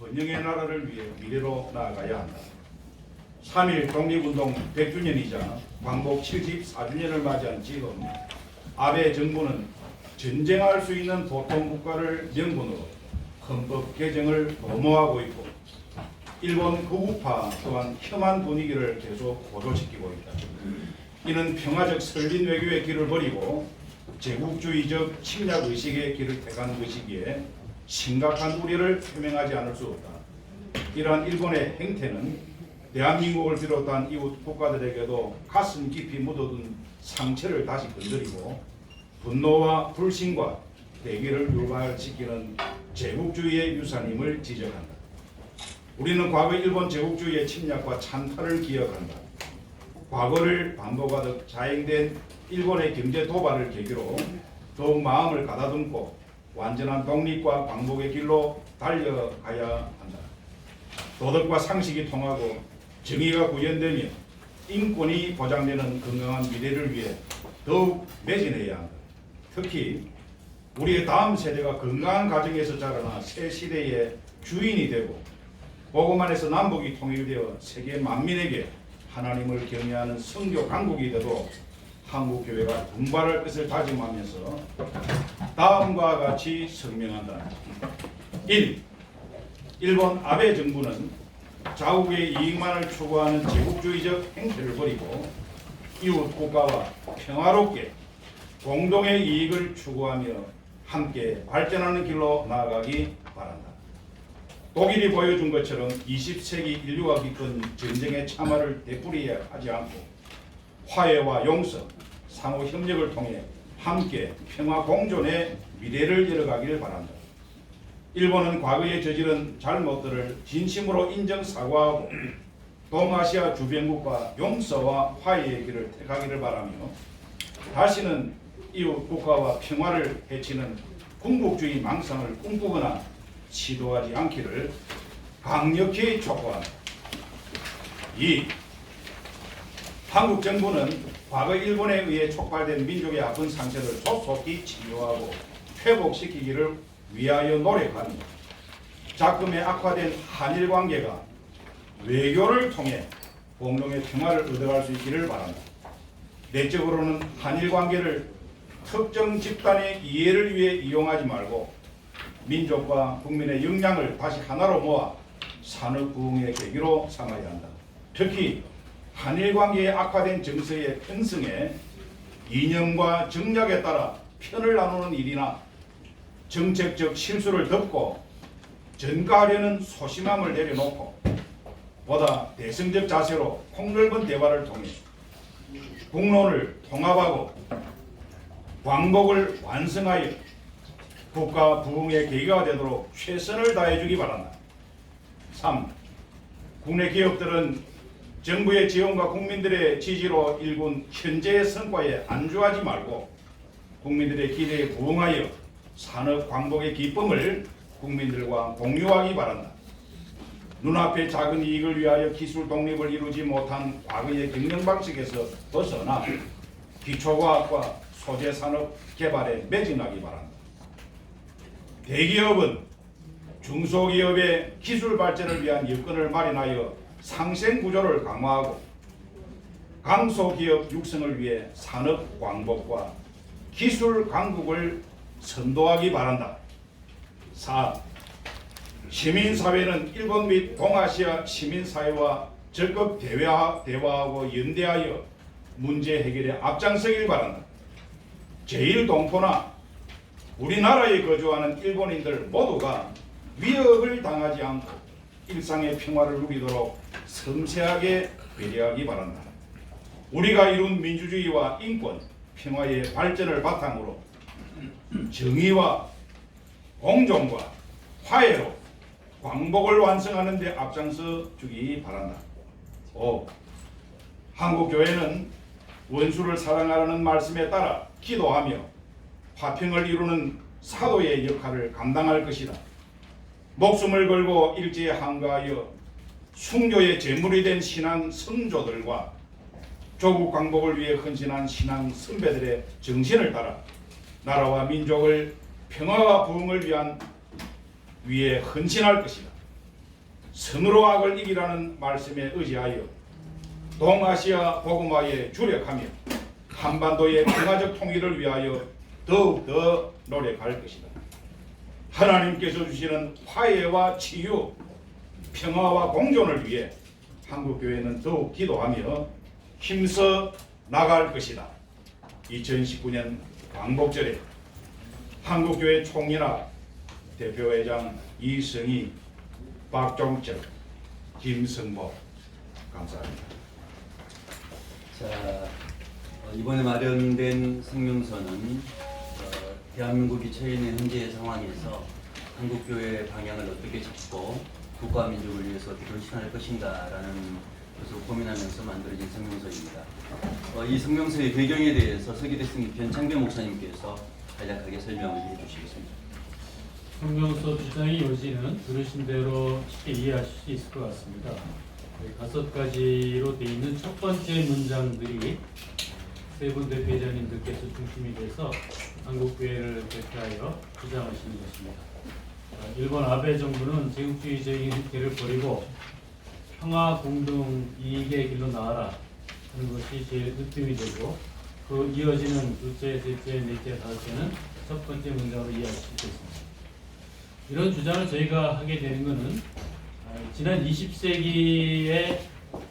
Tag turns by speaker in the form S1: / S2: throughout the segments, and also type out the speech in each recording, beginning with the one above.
S1: 번영의 나라를 위해 미래로 나아가야 한다. 3.1 독립운동 100주년이자 광복 74주년을 맞이한 지금 아베 정부는 전쟁할 수 있는 보통국가를 명분으로 헌법 개정을 도모하고 있고 일본 극우파 또한 혐한 분위기를 계속 고조시키고 있다. 이는 평화적 설린 외교의 길을 버리고 제국주의적 침략 의식의 길을 택한 것이기에 심각한 우려를 표명하지 않을 수 없다. 이러한 일본의 행태는 대한민국을 비롯한 이웃 국가들에게도 가슴 깊이 묻어둔 상처를 다시 건드리고 분노와 불신과 대기를 유발시키는 제국주의의 유산임을 지적한다. 우리는 과거 일본 제국주의의 침략과 찬탈을 기억한다. 과거를 반복하듯 자행된 일본의 경제 도발을 계기로 더욱 마음을 가다듬고 완전한 독립과 광복의 길로 달려가야 한다. 도덕과 상식이 통하고 정의가 구현되며 인권이 보장되는 건강한 미래를 위해 더욱 매진해야 한다. 특히 우리의 다음 세대가 건강한 가정에서 자라나 새 시대의 주인이 되고 복음 안에서 남북이 통일되어 세계 만민에게 하나님을 경외하는 선교 강국이 되도록 한국교회가 분발할 것을 다짐하면서 다음과 같이 성명한다. 1. 일본 아베 정부는 자국의 이익만을 추구하는 제국주의적 행태를 버리고 이웃 국가와 평화롭게 공동의 이익을 추구하며 함께 발전하는 길로 나아가기 바란다. 독일이 보여준 것처럼 20세기 인류가 겪은 전쟁의 참화를 되풀이하지 않고 화해와 용서, 상호 협력을 통해 함께 평화 공존의 미래를 열어가기를 바란다. 일본은 과거에 저지른 잘못들을 진심으로 인정 사과하고 동아시아 주변국과 용서와 화해의 길을 택하기를 바라며 다시는 이웃 국가와 평화를 해치는 군국주의 망상을 꿈꾸거나 시도하지 않기를 강력히 촉구한다. 2. 한국 정부는 과거 일본에 의해 촉발된 민족의 아픈 상처를 조속히 치료하고 회복시키기를 위하여 노력하며 작금에 악화된 한일 관계가 외교를 통해 공동의 평화를 얻어갈 수 있기를 바란다. 내적으로는 한일 관계를 특정 집단의 이해를 위해 이용하지 말고 민족과 국민의 역량을 다시 하나로 모아 산업 부흥의 계기로 삼아야 한다. 특히 한일 관계의 악화된 정서의 편성에 이념과 정략에 따라 편을 나누는 일이나 정책적 실수를 덮고 전가하려는 소심함을 내려놓고 보다 대승적 자세로 폭넓은 대화를 통해 국론을 통합하고 광복을 완성하여 국가 부흥의 계기가 되도록 최선을 다해주기 바란다. 3. 국내 기업들은 정부의 지원과 국민들의 지지로 일군 현재의 성과에 안주하지 말고 국민들의 기대에 부응하여 산업 광복의 기쁨을 국민들과 공유하기 바란다. 눈앞의 작은 이익을 위하여 기술 독립을 이루지 못한 과거의 경영 방식에서 벗어나 기초과학과 소재산업 개발에 매진하기 바란다. 대기업은 중소기업의 기술 발전을 위한 여건을 마련하여 상생 구조를 강화하고 강소기업 육성을 위해 산업 광복과 기술 강국을 선도하기 바란다. 4. 시민사회는 일본 및 동아시아 시민사회와 적극 대화하고 연대하여 문제 해결에 앞장서길 바란다. 제1동포나 우리나라에 거주하는 일본인들 모두가 위협을 당하지 않고 일상의 평화를 누리도록 섬세하게 배려하기 바란다. 우리가 이룬 민주주의와 인권, 평화의 발전을 바탕으로 정의와 공존과 화해로 광복을 완성하는 데 앞장서 주기 바란다. 5. 한국교회는 원수를 사랑하라는 말씀에 따라 기도하며 화평을 이루는 사도의 역할을 감당할 것이다. 목숨을 걸고 일제에 항거하여 순교의 제물이 된 신앙 성조들과 조국 광복을 위해 헌신한 신앙 선배들의 정신을 따라 나라와 민족을 평화와 부흥을 위해 헌신할 것이다. 선으로 악을 이기라는 말씀에 의지하여 동아시아 복음화에 주력하며 한반도의 평화적 통일을 위하여 더욱더 노력할 것이다. 하나님께서 주시는 화해와 치유, 평화와 공존을 위해 한국교회는 더욱 기도하며 힘써 나갈 것이다. 2019년 광복절에 한국교회 총연합 대표회장 이승희, 박종철, 김성보 감사합니다.
S2: 자, 이번에 마련된 성명서는 대한민국이 처해 있는 현재의 상황에서 한국교회의 방향을 어떻게 잡고 국가 민족을 위해서 어떻게 헌신할 것인가라는 것을 고민하면서 만들어진 성명서입니다. 이 성명서의 배경에 대해서 서기대생 변창배 목사님께서 간략하게 설명을 해주시겠습니다.
S3: 성명서 주장의 요지는 들으신 대로 쉽게 이해하실 수 있을 것 같습니다. 5가지로 되어 있는 첫 번째 문장들이 세 분 대표자님들께서 중심이 돼서 한국교회를 대표하여 주장하시는 것입니다. 일본 아베 정부는 제국주의적인 행태를 버리고 평화 공동 이익의 길로 나아라 하는 것이 제일 으뜸이 되고, 그 이어지는 둘째, 셋째, 넷째, 다섯째는 첫 번째 문장으로 이해할 수 있겠습니다. 이런 주장을 저희가 하게 되는 것은 지난 20세기에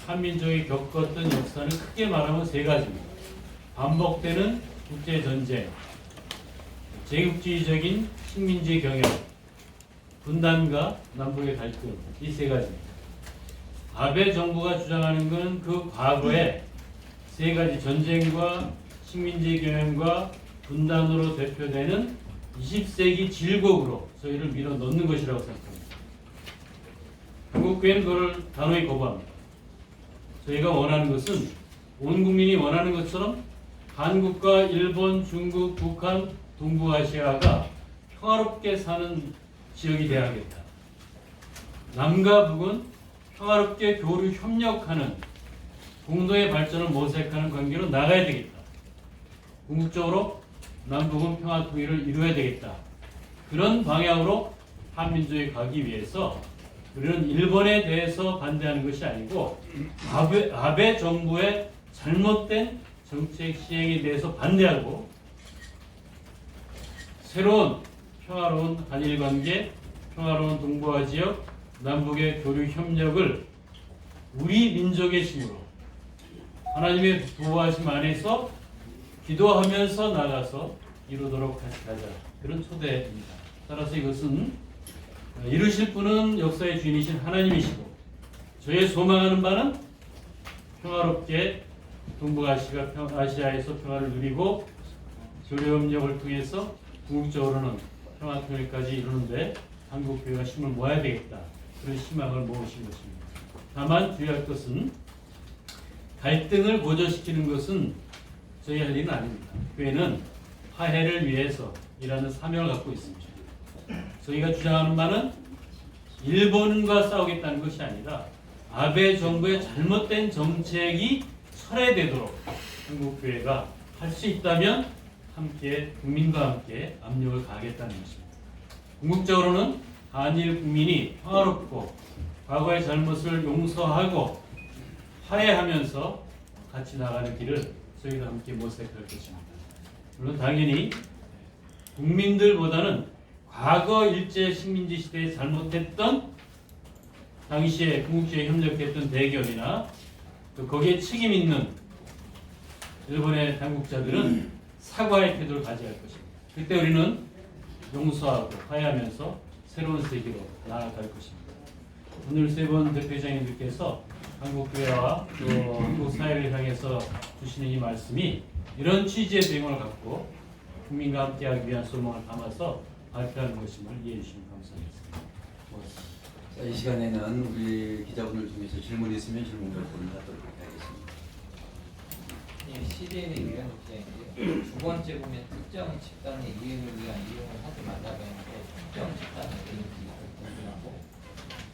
S3: 한민족이 겪었던 역사는 크게 말하면 3가지입니다. 반복되는 국제전쟁, 제국주의적인 식민지 경영, 분단과 남북의 갈등, 이 3가지입니다. 아베 정부가 주장하는 것은 그 과거에 3가지 전쟁과 식민지 경영과 분단으로 대표되는 20세기 질곡으로 저희를 밀어 넣는 것이라고 생각합니다. 한국교회는 그걸 단호히 거부합니다. 저희가 원하는 것은 온 국민이 원하는 것처럼 한국과 일본, 중국, 북한, 동북아시아가 평화롭게 사는 지역이 되어야겠다. 남과 북은 평화롭게 교류 협력하는 공동의 발전을 모색하는 관계로 나가야 되겠다. 궁극적으로 남북은 평화 통일을 이루어야 되겠다. 그런 방향으로 한민족이 가기 위해서 우리는 일본에 대해서 반대하는 것이 아니고 아베 정부의 잘못된 정책 시행에 대해서 반대하고, 새로운 평화로운 한일 관계, 평화로운 동북아 지역, 남북의 교류 협력을 우리 민족의 힘으로 하나님의 보호하심 안에서 기도하면서 나가서 이루도록 하자, 그런 초대입니다. 따라서 이것은 이루실 분은 역사의 주인이신 하나님이시고, 저의 소망하는 바는 평화롭게 동북아시아에서 평화를 누리고 교류협력을 통해서 궁극적으로는 평화 통일까지 이루는데 한국교회가 힘을 모아야 되겠다, 그런 희망을 모으신 것입니다. 다만 주의할 것은 갈등을 고조시키는 것은 저희 할 일은 아닙니다. 교회는 화해를 위해서 일하는 사명을 갖고 있습니다. 저희가 주장하는 바는 일본과 싸우겠다는 것이 아니라 아베 정부의 잘못된 정책이 철회되도록 한국교회가 할 수 있다면 함께 국민과 함께 압력을 가하겠다는 것입니다. 궁극적으로는 한일 국민이 평화롭고 과거의 잘못을 용서하고 화해하면서 같이 나가는 길을 저희가 함께 모색할 것입니다. 물론 당연히 국민들보다는 과거 일제 식민지 시대에 잘못했던 당시에 궁극주의에 협력했던 대기업이나 또 거기에 책임 있는 일본의 당국자들은 사과의 태도를 가져야 할 것입니다. 그때 우리는 용서하고 화해하면서 새로운 세계로 나아갈 것입니다. 오늘 세 분 대표장님들께서 한국교회와 또 한국 사회를 향해서 주시는 이 말씀이 이런 취지의 배경을 갖고 국민과 함께하기 위한 소망을 담아서 발표하는 것임을 이해해 주시면 감사하겠습니다. 고맙습니다.
S2: 자, 이 시간에는 우리 기자분을 통해서 질문 있으면 질문을 받도록 하겠습니다.
S4: CDN에 의한 입장인데요. 두 번째 보면 특정 집단의 이해를 위한 이용을 하지 말라고 했는데 특정 집단의 의미가 궁금하고,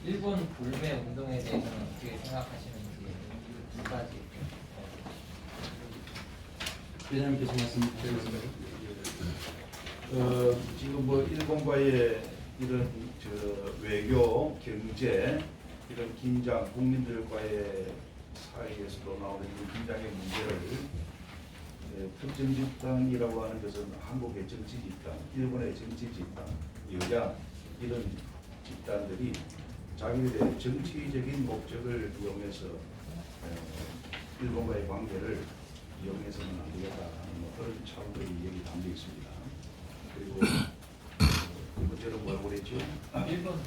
S4: 일본 불매 운동에 대해서는 어떻게 생각하시는지 이 2가지.
S2: 회장님께서 말씀해 주시겠습니다.
S1: 지금 뭐 일본과의 이런 외교, 경제 이런 긴장, 국민들과의 사이에서도 나오는 이 긴장의 문제를 특정 집단이라고 하는 것은 한국의 정치 집단, 일본의 정치 집단, 여야 이런 집단들이 자기들의 정치적인 목적을 이용해서 일본과의 관계를 이용해서는 안 되겠다는 뭐 그런 차원들이 여기 담겨 있습니다. 그리고 그 문제는 뭐라고 그랬죠?
S4: 일본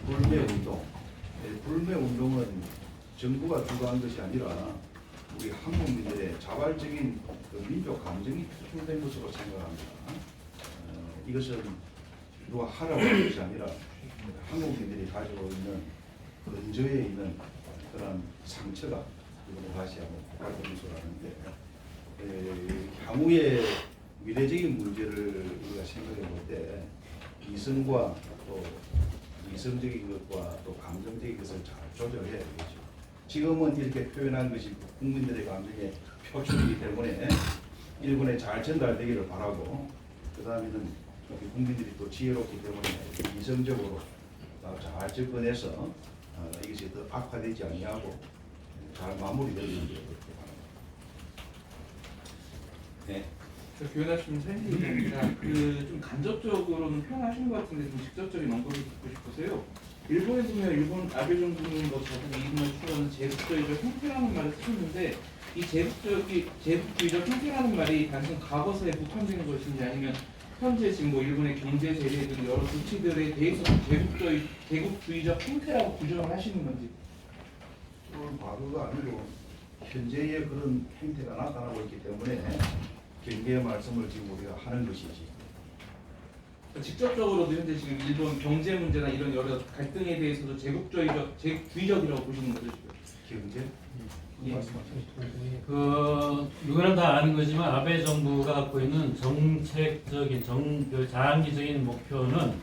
S1: 불매 운동. 불매 운동은 정부가 주도한 것이 아니라 우리 한국민들의 자발적인 그 민족 감정이 표출된 것으로 생각합니다. 이것은 누가 하라고 하는 것이 아니라 한국민들이 가지고 있는 근저에 있는 그런 상처가 이번에 다시 한번 발견소라는데 향후의 미래적인 문제를 우리가 생각해 볼 때 이성과 또 이성적인 것과 또 감정적인 것을 잘 조절해야 되겠죠. 지금은 이렇게 표현한 것이 국민들의 감정의 표출이기 때문에 일본에 잘 전달되기를 바라고 그 다음에는 우리 국민들이 또 지혜롭기 때문에 이성적으로 잘 접근해서 이것이 더 악화되지 아니하고 잘 마무리되는 게 그렇게 바랍니다.
S2: 네.
S5: 저 교회하시는 사인입니다. 좀 간접적으로는 표현하신 것 같은데 좀 직접적인 언급을 듣고 싶어서요. 일본에 보면 일본 아베 정부는 뭐 자국의 이름을 추구하는 제국주의적 형태라는 말을 쓰는데 이 제국주의적 형태라는 말이 단순 과거사에 국한되는 것인지 아니면 현재 지금 뭐 일본의 경제 세계 등 여러 조치들에 대해서 제국주의적 형태라고 규정을 하시는 건지.
S1: 과거가 아니고 현재의 그런 행태가 나타나고 있기 때문에 경계의 말씀을 지금 우리가 하는 것이지.
S5: 직접적으로도 현재 지금 일본 경제 문제나 이런 여러 갈등에 대해서도 제국주의적이라고 보시는 거죠 지금.
S1: 경제?
S5: 예.
S3: 그 누구나 다 아는 거지만 아베 정부가 갖고 있는 정책적인 그 장기적인 목표는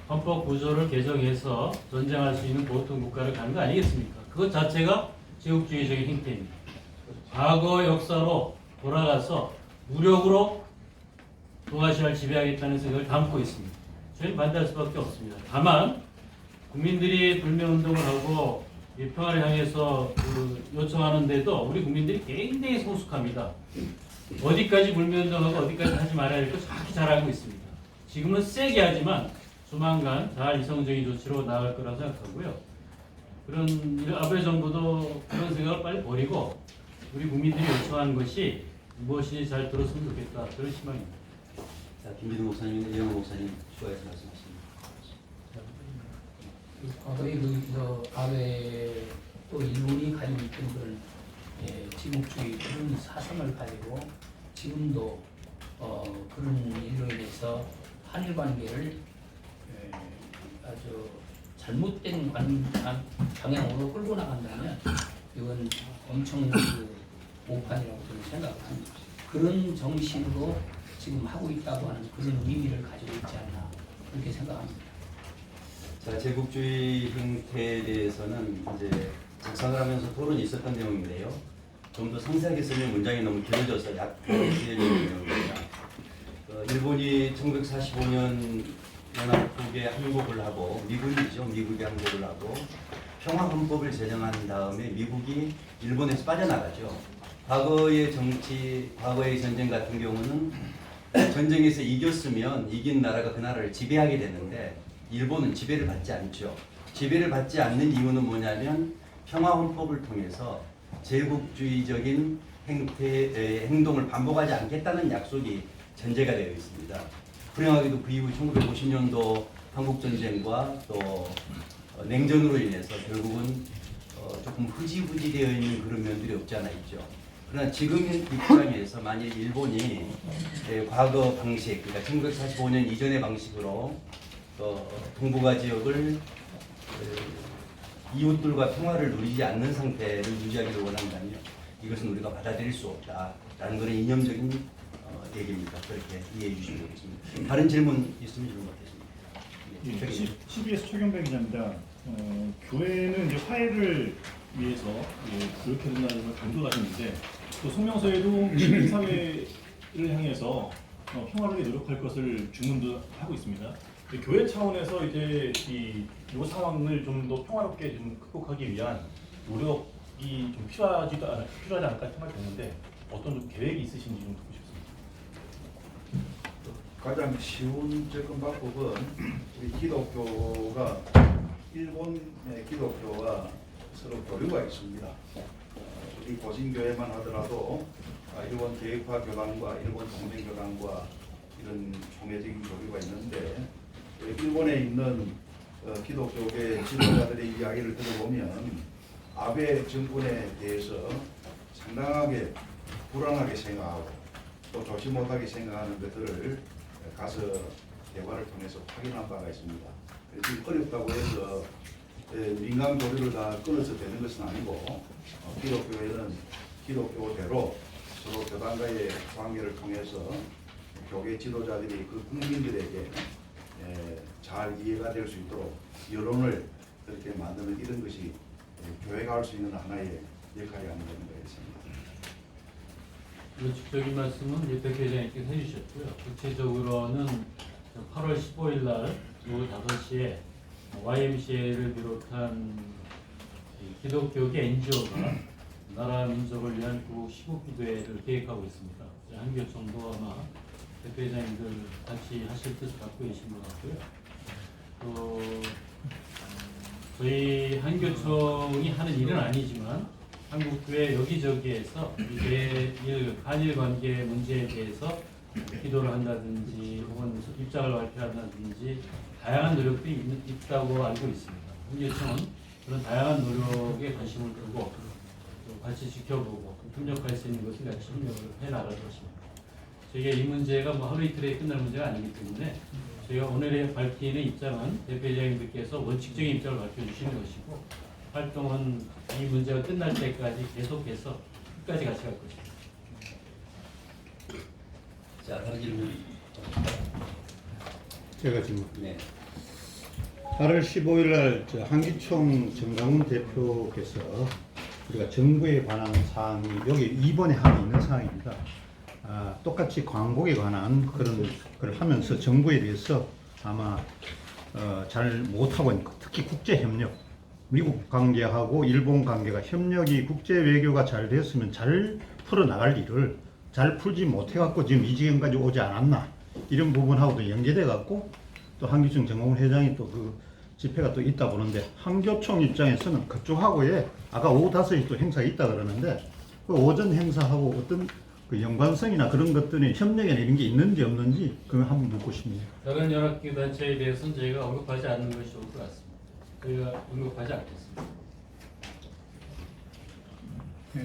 S3: 헌법 구조를 개정해서 전쟁할 수 있는 보통 국가를 가는 거 아니겠습니까? 그것 자체가 제국주의적인 행태입니다. 과거 역사로 돌아가서 무력으로 동아시아를 지배하겠다는 생각을 담고 있습니다. 저희는 반대할 수밖에 없습니다. 다만 국민들이 불매운동을 하고 이 평화를 향해서 요청하는데도 우리 국민들이 굉장히 성숙합니다. 어디까지 불매운동하고 어디까지 하지 말아야 할 걸 정확히 잘 알고 있습니다. 지금은 세게 하지만 조만간 잘 이성적인 조치로 나아갈 거라고 생각하고요. 그런 아베 정부도 그런 생각을 빨리 버리고 우리 국민들이 요청하는 것이 무엇인지 잘 들었으면 좋겠다. 그런 희망입니다.
S2: 자, 김기동 목사님, 이영호 목사님 추가해서 말씀하십니다.
S6: 과거에 아베 또 일본이 가지고 있던 그런 제국주의 그런 사상을 가지고 지금도 그런 일로 인해서 한일 관계를 아주 잘못된 방향으로 끌고 나간다면 이건 엄청 오판이라고 저는 생각합니다. 그런 정신으로 지금 하고 있다고 하는 그런 의미를 가지고 있지 않나 그렇게 생각합니다.
S2: 자, 제국주의 형태에 대해서는 이제 작성을 하면서 토론이 있었던 내용인데요. 좀 더 상세하게 쓰면 문장이 너무 길어져서 약간 쓰여진 내용입니다. 일본이 1945년 연합국에 항복을 하고 미국이 항복을 하고 평화헌법을 제정한 다음에 미국이 일본에서 빠져나가죠. 과거의 전쟁 같은 경우는 전쟁에서 이겼으면 이긴 나라가 그 나라를 지배하게 되는데 일본은 지배를 받지 않죠. 지배를 받지 않는 이유는 뭐냐면 평화헌법을 통해서 제국주의적인 행동을 반복하지 않겠다는 약속이 전제가 되어 있습니다. 불행하게도 그 이후 1950년도 한국전쟁과 또 냉전으로 인해서 결국은 조금 흐지부지 되어 있는 그런 면들이 없지 않아 있죠. 그러나 지금 입장에서 만일 일본이 과거 방식, 그러니까 1945년 이전의 방식으로 동북아 지역을 이웃들과 평화를 누리지 않는 상태를 유지하기를 원한다면 이것은 우리가 받아들일 수 없다라는 그런 이념적인 얘기입니다. 그렇게 이해해 주시면 되겠습니다. 다른 질문 있으면 질문 받겠습니다.
S7: CBS 최경배 기자입니다. 교회는 이제 화해를 위해서 그렇게 된다는 걸 강조하셨는데 또 성명서에도 시민 사회를 향해서 평화를 위해 노력할 것을 주문도 하고 있습니다. 이제 교회 차원에서 이제 이 상황을 좀 더 평화롭게 좀 극복하기 위한 노력이 좀 필요하지 않을까 생각되는데 어떤 좀 계획이 있으신지 좀 듣고 싶습니다.
S1: 가장 쉬운 접근 방법은 우리 기독교가 일본의 기독교와 서로 교류가 있습니다. 우리 고신교회만 하더라도 일본 개혁파 교단과 일본 동맹교단과 이런 총회적인 교류가 있는데 일본에 있는 기독교계 지도자들의 이야기를 들어보면 아베 정권에 대해서 상당하게 불안하게 생각하고 또 좋지 못하게 생각하는 것들을 가서 대화를 통해서 확인한 바가 있습니다. 지금 어렵다고 해서 민간 교류를 다 끊어서 되는 것은 아니고 기독교회는 기독교대로 서로 교단과의 관계를 통해서 교계 지도자들이 그 국민들에게 잘 이해가 될 수 있도록 여론을 그렇게 만드는 이런 것이 교회가 할 수 있는 하나의 역할이 아닌가 생각했습니다.
S3: 구체적인 말씀은 이제 백 회장님께서 해주셨고요. 구체적으로는 8월 15일 날 오후 5시에 YMCA를 비롯한 기독교계 NGO가 나라 민족을 위한 구국 시국기도회를 계획하고 있습니다. 한교총도 아마 대표회장님들 같이 하실 뜻을 갖고 계신 것 같고요. 또 저희 한교총이 하는 일은 아니지만 한국교회 여기저기에서 이 한일 관계 문제에 대해서 기도를 한다든지 혹은 입장을 발표한다든지 다양한 노력들이 있다고 알고 있습니다. 한교총은 그런 다양한 노력에 관심을 두고 또 같이 지켜보고 협력할 수 있는 것을 같이 협력을 해나갈 것입니다. 저희가 이 문제가 뭐 하루 이틀에 끝날 문제가 아니기 때문에 저희가 오늘의 밝히는 입장은 대표회장님들께서 원칙적인 입장을 밝혀주시는 것이고 활동은 이 문제가 끝날 때까지 계속해서 끝까지 같이 갈 것입니다.
S2: 자, 다른 질문.
S8: 제가 지금
S2: 네.
S8: 8월 15일 날 한기총 정강훈 대표께서 우리가 정부에 관한 사항이 여기 2번에 하고 있는 사항입니다. 똑같이 광복에 관한 그런 걸 하면서 정부에 대해서 아마 잘 못하고 있는 것, 특히 국제협력, 미국 관계하고 일본 관계가 협력이 국제 외교가 잘 됐으면 잘 풀어나갈 일을 잘 풀지 못해갖고 지금 이 지경까지 오지 않았나 이런 부분하고도 연계돼갖고 또 한기총 정강훈 회장이 또 그 집회가 또 있다 보는데 한교총 입장에서는 그쪽하고의 아까 오후 5시 또 행사가 있다 그러는데 그 오전 행사하고 어떤 그 연관성이나 그런 것들이 협력이나 이런 게 있는지 없는지 그걸 한번 묻고 싶네요.
S3: 다른 연합기구 단체에 대해서는 저희가 언급하지 않는 것이 좋을 것 같습니다. 저희가 언급하지 않겠습니다.
S2: 네.